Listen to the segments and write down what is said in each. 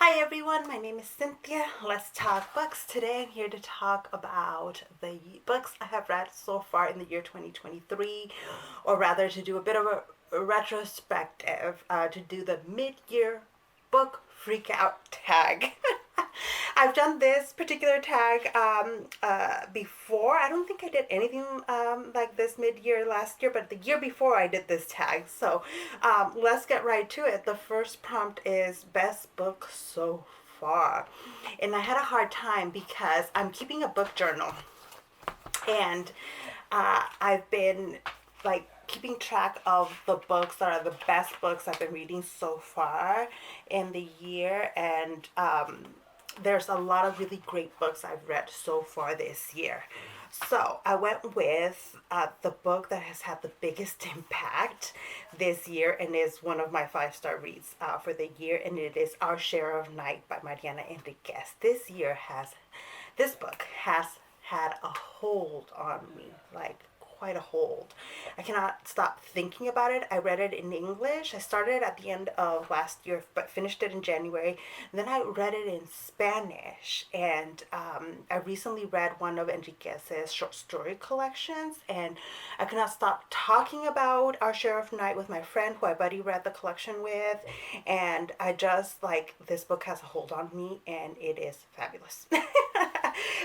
Hi everyone, my name is Cynthia. Let's talk books. Today I'm here to talk about the books I have read so far in the year 2023, or rather to do a bit of a retrospective, to do the mid-year book freakout tag. I've done this particular tag before. I don't think I did anything like this mid-year last year, but the year before I did this tag. So let's get right to it. The first prompt is best book so far. And I had a hard time because I'm keeping a book journal. And I've been like keeping track of the books that are the best books I've been reading so far in the year. And there's a lot of really great books I've read so far this year. So I went with the book that has had the biggest impact this year and is one of my five-star reads for the year, and it is Our Share of Night by Mariana Enriquez. This book has had a hold on me, like quite a hold. I cannot stop thinking about it. I read it in English. I started at the end of last year, but finished it in January. And then I read it in Spanish. And I recently read one of Enriquez's short story collections. And I could not stop talking about Our Share of Night with my friend who I buddy read the collection with. And I just like, this book has a hold on me and it is fabulous.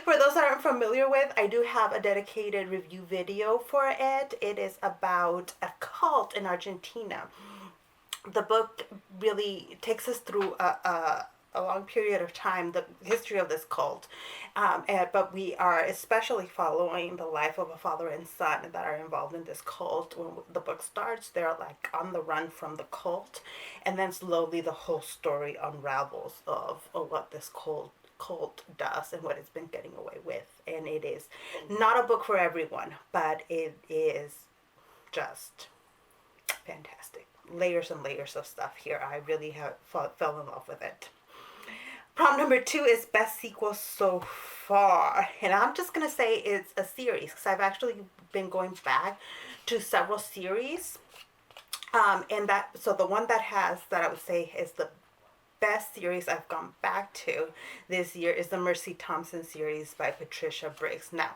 For those that aren't familiar with, I do have a dedicated review video for it. It is about a cult in Argentina. The book really takes us through a long period of time, the history of this cult. But we are especially following the life of a father and son that are involved in this cult. When the book starts, they're like on the run from the cult. And then slowly the whole story unravels of what this cult does and what it's been getting away with. And it is not a book for everyone, but it is just fantastic. Layers and layers of stuff here. I really fell in love with it. Prompt number 2 is best sequel so far. And I'm just going to say it's a series because I've actually been going back to several series. So the one that I would say is the best series I've gone back to this year is the Mercy Thompson series by Patricia Briggs. Now,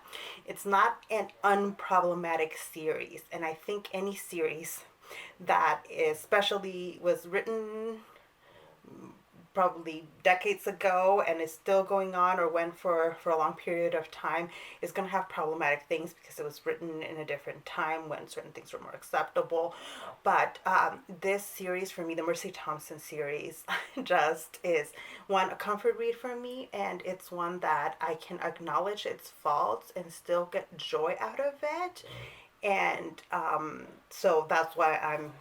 it's not an unproblematic series, and I think any series that especially was written probably decades ago and is still going on or went for a long period of time is going to have problematic things because it was written in a different time when certain things were more acceptable. But this series for me, the Mercy Thompson series, just is one, a comfort read for me, and it's one that I can acknowledge its faults and still get joy out of it. And so that's why I'm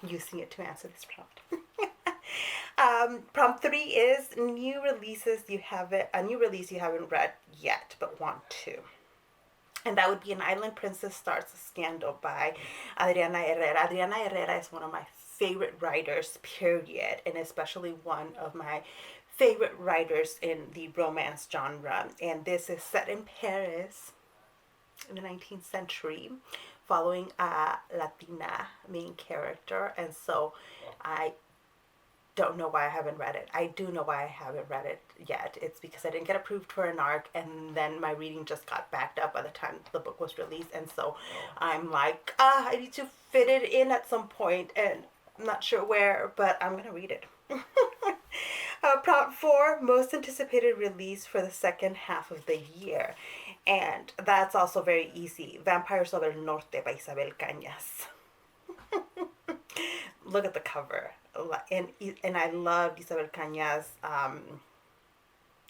using it to answer this prompt. Prompt 3 is a new release you haven't read yet but want to. And that would be An Island Princess Starts a Scandal by Adriana Herrera. Adriana Herrera is one of my favorite writers, period, and especially one of my favorite writers in the romance genre. And this is set in Paris in the 19th century, following a Latina main character. And so I don't know why I haven't read it. I do know why I haven't read it yet. It's because I didn't get approved for an ARC, and then my reading just got backed up by the time the book was released. And so I'm like, I need to fit it in at some point, and I'm not sure where, but I'm going to read it. Prompt 4, most anticipated release for the second half of the year. And that's also very easy. Vampires of el Norte by Isabel Cañas. Look at the cover. And I loved Isabel Cañas,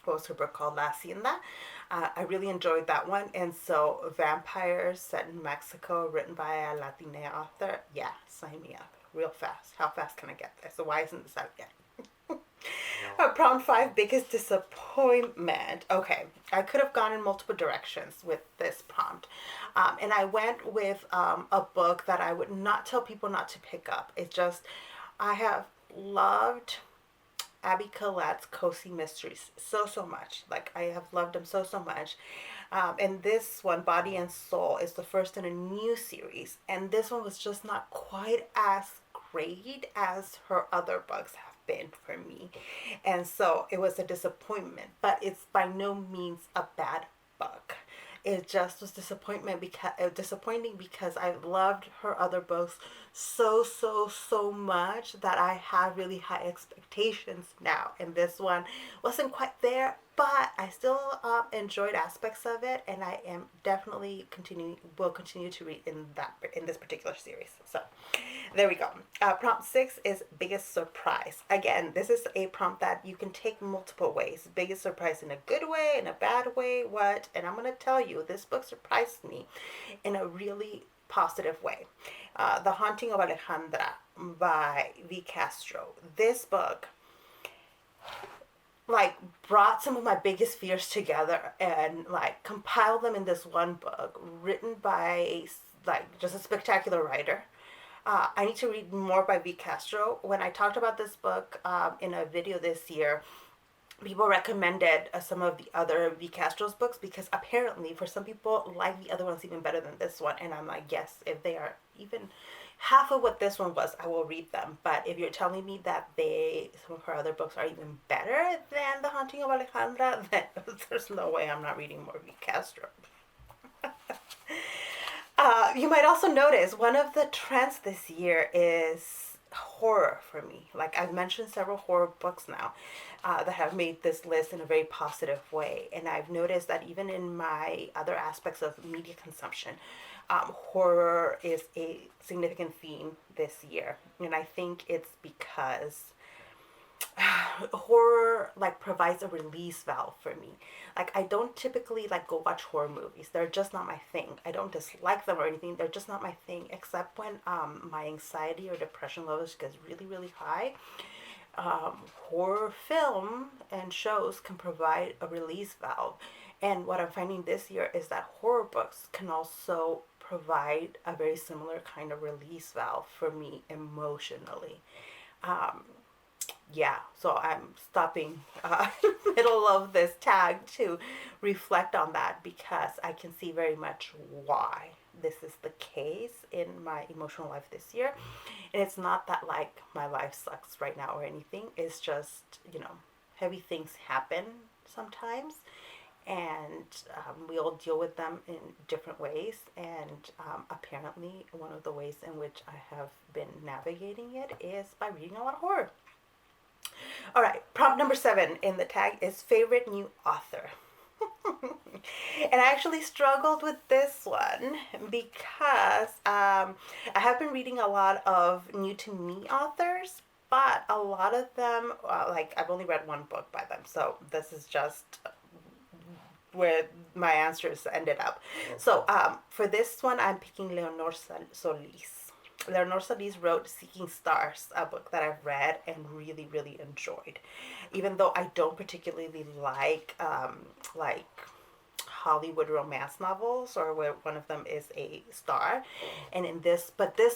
what was her book called? La Hacienda. I really enjoyed that one. And so vampires set in Mexico, written by a Latina author. Yeah, sign me up real fast. How fast can I get this? So why isn't this out yet? Prompt 5, biggest disappointment. Okay, I could have gone in multiple directions with this prompt. And I went with a book that I would not tell people not to pick up. It's just, I have loved Abby Colette's Cozy Mysteries so much. Like, I have loved them so much. And this one, Body and Soul, is the first in a new series. And this one was just not quite as great as her other books have been for me. And so it was a disappointment, but it's by no means a bad book. It just was disappointing because I loved her other books so much that I have really high expectations now, and this one wasn't quite there, but I still enjoyed aspects of it, and I am definitely will continue to read in this particular series. So there we go. Prompt 6 is biggest surprise. Again, this is a prompt that you can take multiple ways. Biggest surprise in a good way, in a bad way, what? And I'm going to tell you, this book surprised me in a really positive way. The Haunting of Alejandra by V. Castro. This book like brought some of my biggest fears together and like compiled them in this one book written by like just a spectacular writer. I need to read more by V. Castro. When I talked about this book in a video this year, people recommended some of the other V. Castro's books because apparently for some people like the other ones even better than this one. And I'm like, yes, if they are even half of what this one was, I will read them. But if you're telling me that some of her other books are even better than The Haunting of Alejandra, then there's no way I'm not reading more V. Castro. You might also notice one of the trends this year is horror for me. Like I've mentioned several horror books now that have made this list in a very positive way. And I've noticed that even in my other aspects of media consumption, horror is a significant theme this year. And I think it's because horror like provides a release valve for me. Like I don't typically like go watch horror movies. They're just not my thing. I don't dislike them or anything. They're just not my thing, except when my anxiety or depression levels gets really high. Horror film and shows can provide a release valve. And what I'm finding this year is that horror books can also provide a very similar kind of release valve for me emotionally. Yeah, so I'm stopping in the middle of this tag to reflect on that because I can see very much why this is the case in my emotional life this year. And it's not that like my life sucks right now or anything. It's just, heavy things happen sometimes, and we all deal with them in different ways. And apparently one of the ways in which I have been navigating it is by reading a lot of horror. All right, prompt number 7 in the tag is favorite new author. And I actually struggled with this one because I have been reading a lot of new to me authors, but a lot of them, like I've only read one book by them, so this is just where my answers ended up. So for this one, I'm picking Leonor Soliz. Leonor Soliz wrote Seeking Stars, a book that I've read and really enjoyed. Even though I don't particularly like Hollywood romance novels, or where one of them is a star. And this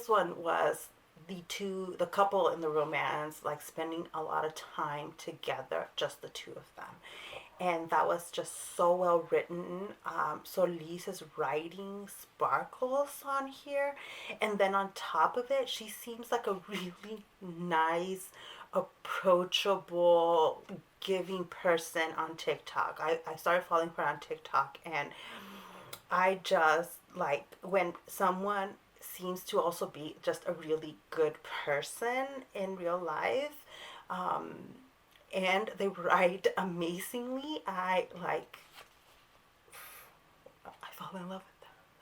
one was the couple in the romance, like spending a lot of time together, just the two of them. And that was just so well written. Soliz's writing sparkles on here. And then on top of it, she seems like a really nice, approachable, giving person on TikTok. I started following her on TikTok, and I just like when someone seems to also be just a really good person in real life. And they write amazingly. I fall in love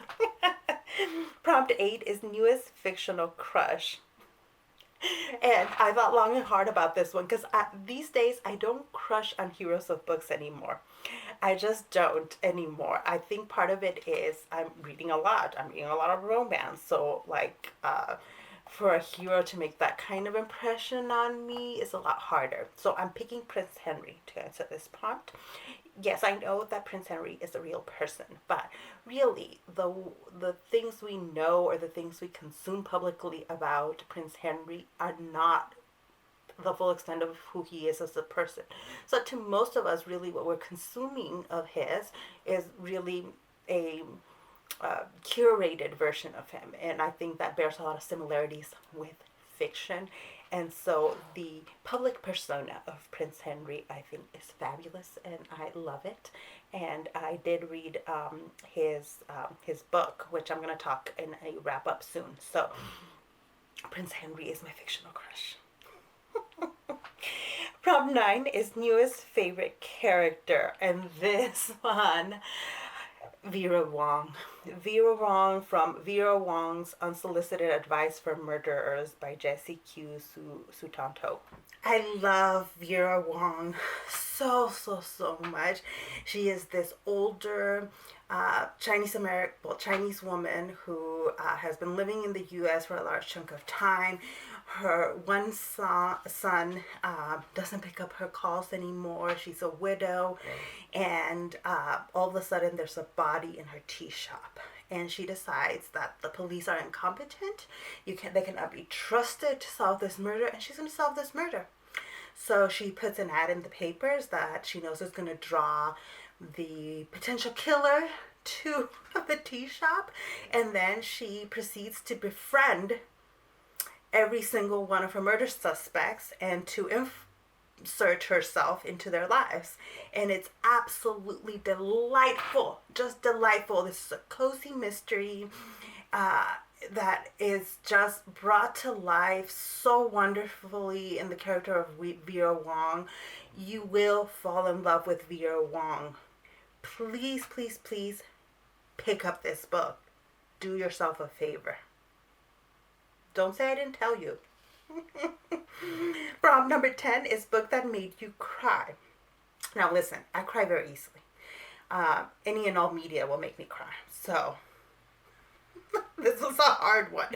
with them. Prompt 8 is newest fictional crush. And I thought long and hard about this one because these days I don't crush on heroes of books anymore. I just don't anymore. I think part of it is I'm reading a lot. I'm reading a lot of romance. So like for a hero to make that kind of impression on me is a lot harder. So I'm picking Prince Henry to answer this prompt. Yes, I know that Prince Henry is a real person, but really the things we know or the things we consume publicly about Prince Henry are not the full extent of who he is as a person. So to most of us, really what we're consuming of his is really a curated version of him, and I think that bears a lot of similarities with fiction. And so the public persona of Prince Henry, I think, is fabulous, and I love it. And I did read his book, which I'm going to talk in a wrap up soon. So Prince Henry is my fictional crush. Prompt 9 is newest favorite character, and this one, Vera Wong. Vera Wong from Vera Wong's Unsolicited Advice for Murderers by Jessie Q. Sutanto. I love Vera Wong so much. She is this older Chinese woman who has been living in the U.S. for a large chunk of time. Her one son doesn't pick up her calls anymore. She's a widow, and all of a sudden there's a body in her tea shop, and she decides that the police are incompetent. They cannot be trusted to solve this murder, and she's going to solve this murder. So she puts an ad in the papers that she knows is going to draw the potential killer to the tea shop, and then she proceeds to befriend every single one of her murder suspects and to insert herself into their lives. And it's absolutely delightful, just delightful. This is a cozy mystery that is just brought to life so wonderfully in the character of Vera Wong. You will fall in love with Vera Wong. Please pick up this book. Do yourself a favor. Don't say I didn't tell you. Prompt number 10 is book that made you cry. Now listen, I cry very easily. Any and all media will make me cry. So this was a hard one.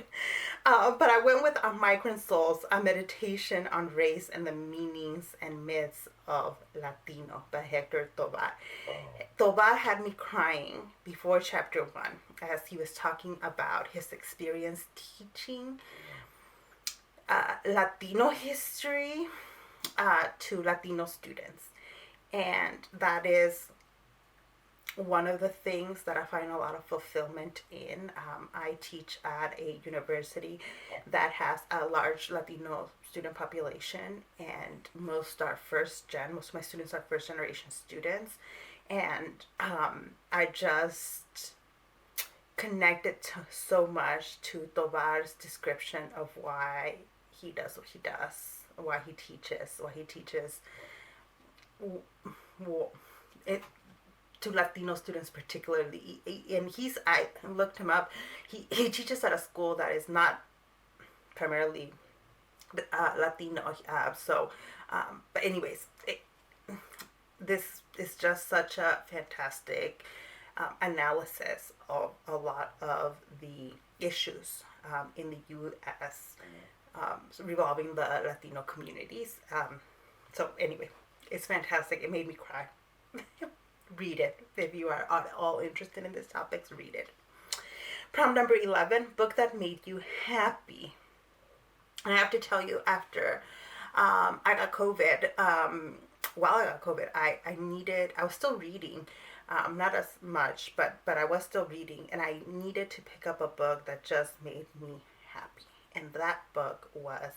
But I went with Migrant Souls, a meditation on race and the meanings and myths of Latino by Hector Tobar. Tobar had me crying before chapter 1 as he was talking about his experience teaching Latino history to Latino students. And that is one of the things that I find a lot of fulfillment in. I teach at a university that has a large Latino student population, and most of my students are first generation students. And I just connected so much to Tobar's description of why he does what he does, why he teaches to Latino students particularly. And I looked him up. He teaches at a school that is not primarily Latino. But anyways, this is just such a fantastic analysis of a lot of the issues in the U.S. Revolving the Latino communities. So anyway, it's fantastic. It made me cry. Read it. If you are at all interested in this topic, read it. Prompt number 11, book that made you happy. And I have to tell you, after I got COVID, while I got COVID, I was still reading, not as much, but I was still reading, and I needed to pick up a book that just made me happy. And that book was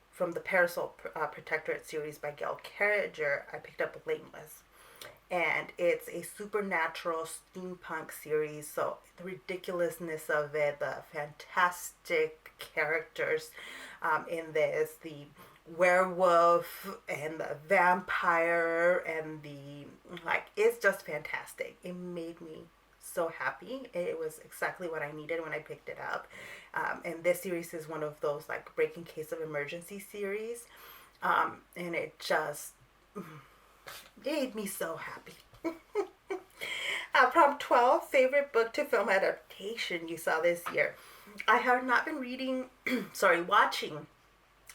from the Parasol Protectorate series by Gail Carriger. I picked up Blameless. And it's a supernatural steampunk series, so the ridiculousness of it, the fantastic characters in this, the werewolf and the vampire and it's just fantastic. It made me so happy. It was exactly what I needed when I picked it up. And this series is one of those breaking case of emergency series. And it just made me so happy. Prompt 12, favorite book to film adaptation you saw this year. I have not been watching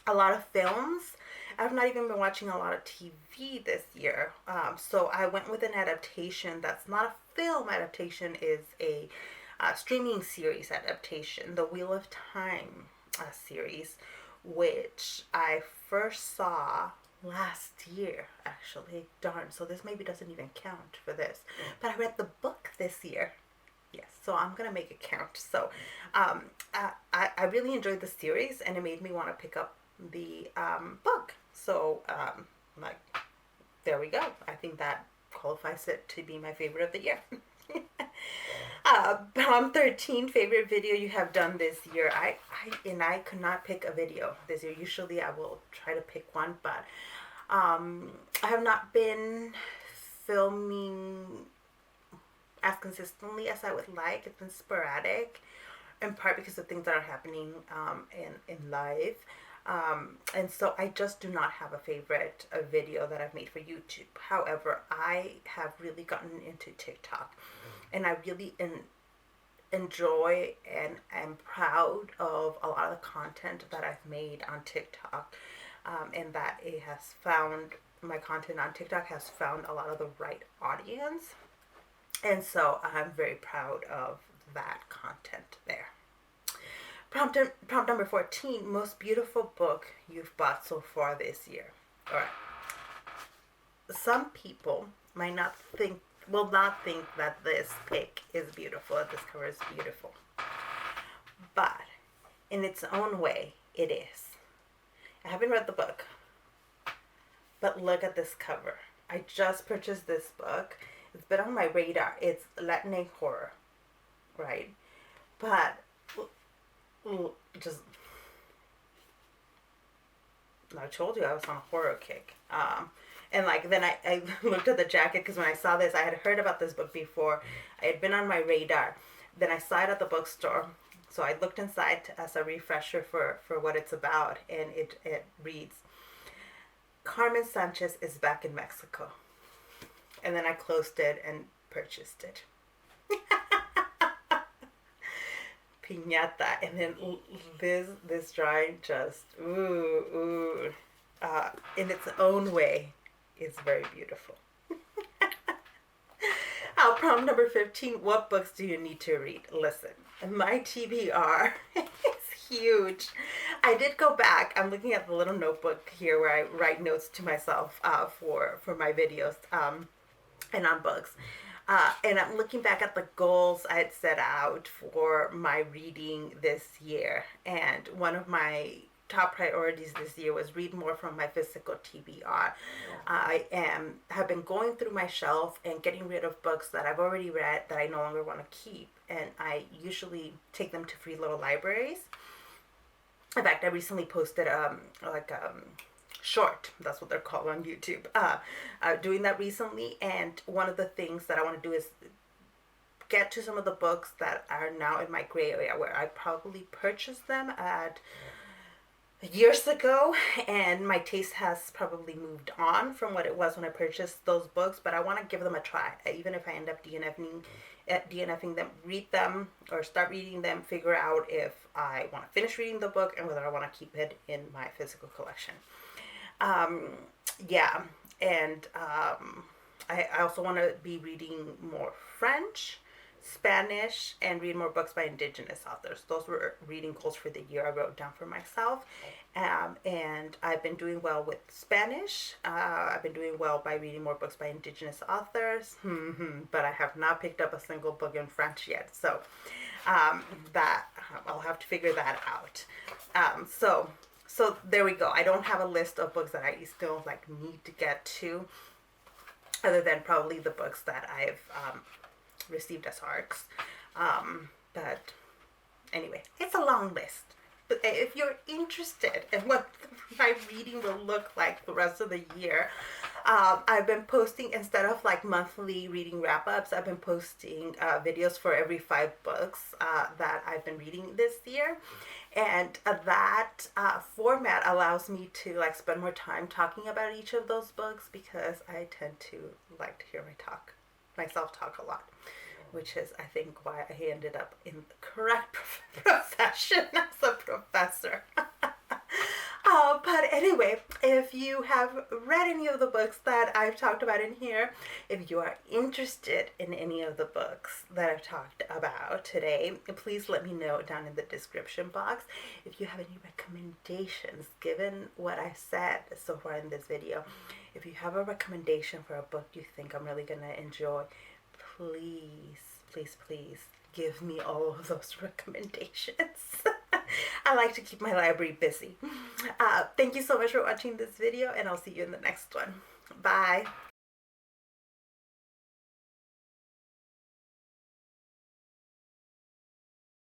a lot of films. I've not even been watching a lot of TV this year. So I went with an adaptation that's not a film adaptation, is a streaming series adaptation, the Wheel of Time series, which I first saw last year, actually. Darn, so this maybe doesn't even count for this. But I read the book this year. Yes, so I'm gonna make it count. So, I really enjoyed the series, and it made me want to pick up the book. So, like, there we go. I think that qualifies it to be my favorite of the year. Prom 13 favorite video you have done this year. I could not pick a video this year. Usually I will try to pick one, but I have not been filming as consistently as I would like. It's been sporadic, in part because of things that are happening in life. And so I just do not have a favorite video that I've made for YouTube. However, I have really gotten into TikTok, and I really enjoy and am proud of a lot of the content that I've made on TikTok, and that it has found, my content on TikTok has found a lot of the right audience. And so I'm very proud of that content there. Prompt number 14, most beautiful book you've bought so far this year. All right. Some people will not think that this pic is beautiful, that this cover is beautiful. But in its own way, it is. I haven't read the book, but look at this cover. I just purchased this book. It's been on my radar. It's Latino horror, right? But just, I told you I was on a horror kick. And like, then I looked at the jacket, because when I saw this, I had heard about this book before. I had been on my radar. Then I saw it at the bookstore. So I looked inside as a refresher for what it's about. And it reads, Carmen Sanchez is back in Mexico. And then I closed it and purchased it. Piñata. And then this drawing just, in its own way, is very beautiful. Prompt number 15, what books do you need to read? Listen, my TBR is huge. I did go back. I'm looking at the little notebook here where I write notes to myself for my videos and on books. And I'm looking back at the goals I had set out for my reading this year. And one of my top priorities this year was read more from my physical TBR. I have been going through my shelf and getting rid of books that I've already read that I no longer want to keep. And I usually take them to free little libraries. In fact, I recently posted short, that's what they're called on YouTube, doing that recently. And one of the things that I want to do is get to some of the books that are now in my gray area, where I probably purchased them at years ago, and my taste has probably moved on from what it was when I purchased those books, but I want to give them a try. Even if I end up DNFing them, read them or start reading them, figure out if I want to finish reading the book and whether I want to keep it in my physical collection. I also want to be reading more French, Spanish, and read more books by indigenous authors. Those were reading goals for the year I wrote down for myself. And I've been doing well with Spanish. I've been doing well by reading more books by indigenous authors. But I have not picked up a single book in French yet. So that I'll have to figure that out. So there we go. I don't have a list of books that I still need to get to, other than probably the books that I've received as ARCs. But anyway, it's a long list. But if you're interested in what my reading will look like the rest of the year, I've been posting, instead of monthly reading wrap-ups, I've been posting videos for every 5 books that I've been reading this year. And that format allows me to spend more time talking about each of those books, because I tend to like to hear myself talk a lot, which is, I think, why I ended up in the correct profession as a professor. But anyway, if you have read any of the books that I've talked about in here, if you are interested in any of the books that I've talked about today, please let me know down in the description box. If you have any recommendations, given what I said so far in this video, if you have a recommendation for a book you think I'm really going to enjoy, please give me all of those recommendations. I like to keep my library busy. Thank you so much for watching this video, and I'll see you in the next one. Bye.